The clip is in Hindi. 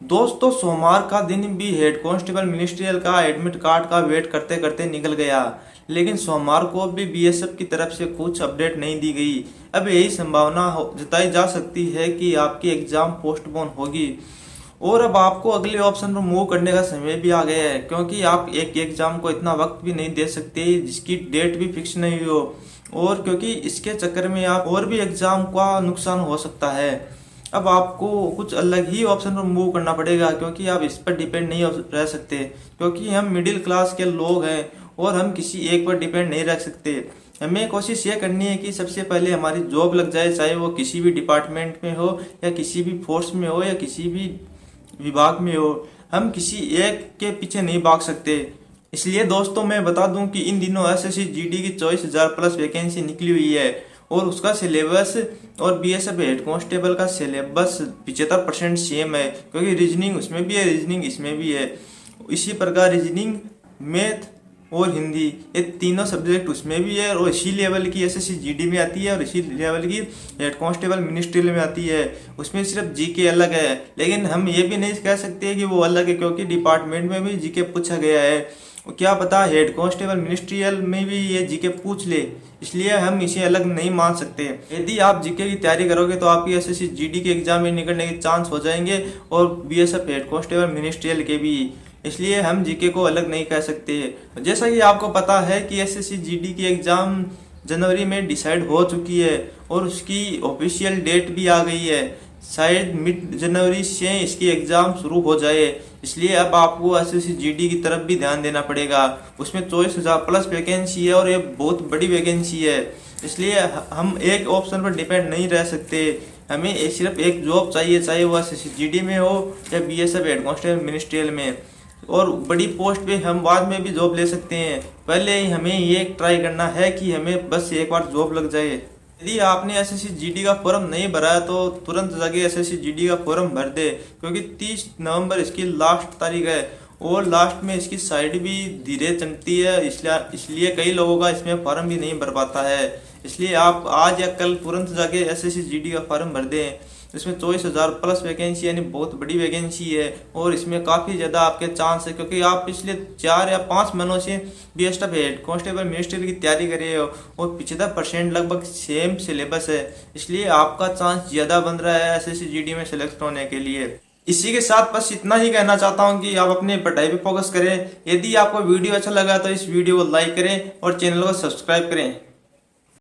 दोस्तों सोमवार का दिन भी हेड कांस्टेबल मिनिस्ट्रियल का एडमिट कार्ड का वेट करते करते निकल गया, लेकिन सोमवार को भी बीएसएफ की तरफ से कुछ अपडेट नहीं दी गई। अब यही संभावना जताई जा सकती है कि आपकी एग्जाम पोस्टपोन होगी और अब आपको अगले ऑप्शन पर मूव करने का समय भी आ गया है, क्योंकि आप एक एग्जाम को इतना वक्त भी नहीं दे सकते जिसकी डेट भी फिक्स नहीं हो, और क्योंकि इसके चक्कर में आप और भी एग्जाम का नुकसान हो सकता है। अब आपको कुछ अलग ही ऑप्शन पर मूव करना पड़ेगा, क्योंकि आप इस पर डिपेंड नहीं रह सकते, क्योंकि हम मिडिल क्लास के लोग हैं और हम किसी एक पर डिपेंड नहीं रख सकते। हमें कोशिश ये करनी है कि सबसे पहले हमारी जॉब लग जाए, चाहे वो किसी भी डिपार्टमेंट में हो या किसी भी फोर्स में हो या किसी भी विभाग में हो। हम किसी एक के पीछे नहीं भाग सकते। इसलिए दोस्तों मैं बता दूं कि इन दिनों एसएससी जीडी की 24,000 प्लस वैकेंसी निकली हुई है और उसका सिलेबस और बीएसएफ हेड कांस्टेबल का सिलेबस 75% सेम है, क्योंकि रीजनिंग उसमें भी है, रीजनिंग इसमें भी है। इसी प्रकार रीजनिंग, मैथ और हिंदी ये तीनों सब्जेक्ट उसमें भी है और इसी लेवल की एसएससी जीडी में आती है और इसी लेवल की हेड कांस्टेबल मिनिस्ट्रियल में आती है। उसमें सिर्फ जीके अलग है, लेकिन हम ये भी नहीं कह सकते कि वो अलग है, क्योंकि डिपार्टमेंट में भी जीके पूछा गया है। क्या पता हेड कांस्टेबल मिनिस्ट्रियल में भी ये जीके पूछ ले, इसलिए हम इसे अलग नहीं मान सकते। यदि आप जीके की तैयारी करोगे तो आपकी एसएससी जीडी के एग्जाम में निकलने के चांस हो जाएंगे और बीएसएफ हेड कांस्टेबल मिनिस्ट्रियल के भी, इसलिए हम जीके को अलग नहीं कह सकते। जैसा कि आपको पता है कि एसएससी जीडी की एग्जाम जनवरी में डिसाइड हो चुकी है और उसकी ऑफिशियल डेट भी आ गई है। शायद मिड जनवरी से इसकी एग्जाम शुरू हो जाए, इसलिए अब आपको एसएससी जीडी की तरफ भी ध्यान देना पड़ेगा। उसमें 24,000 प्लस वैकेंसी है और ये बहुत बड़ी वैकेंसी है, इसलिए हम एक ऑप्शन पर डिपेंड नहीं रह सकते। हमें सिर्फ एक जॉब चाहिए, चाहे वो एसएससी जीडी में हो या बीएसएफ हेड कांस्टेबल मिनिस्ट्रियल में। और बड़ी पोस्ट पे हम बाद में भी जॉब ले सकते हैं, पहले हमें ये ट्राई करना है कि हमें बस एक बार जॉब लग जाए। यदि आपने एसएससी जीडी का फॉर्म नहीं भरा है तो तुरंत जाके एसएससी जीडी का फॉर्म भर दे, क्योंकि 30 नवंबर इसकी लास्ट तारीख है और लास्ट में इसकी साइड भी धीरे चलती है, इसलिए कई लोगों का इसमें फॉर्म भी नहीं भर पाता है। इसलिए आप आज या कल तुरंत जाके एसएससी जीडी का फॉर्म भर दें। इसमें 24,000 प्लस वैकेंसी यानी बहुत बड़ी वैकेंसी है और इसमें काफ़ी ज़्यादा आपके चांस है, क्योंकि आप पिछले 4 या 5 महीनों से बीएसएफ हेड कांस्टेबल मिनिस्ट्रियल की तैयारी कर रहे हो और 75% लगभग सेम सिलेबस है, इसलिए आपका चांस ज़्यादा बन रहा है एसएससी जीडी में सेलेक्ट होने के लिए। इसी के साथ बस इतना ही कहना चाहता हूँ कि आप अपनी पढ़ाई पे फोकस करें। यदि आपको वीडियो अच्छा लगा तो इस वीडियो को लाइक करें और चैनल को सब्सक्राइब करें।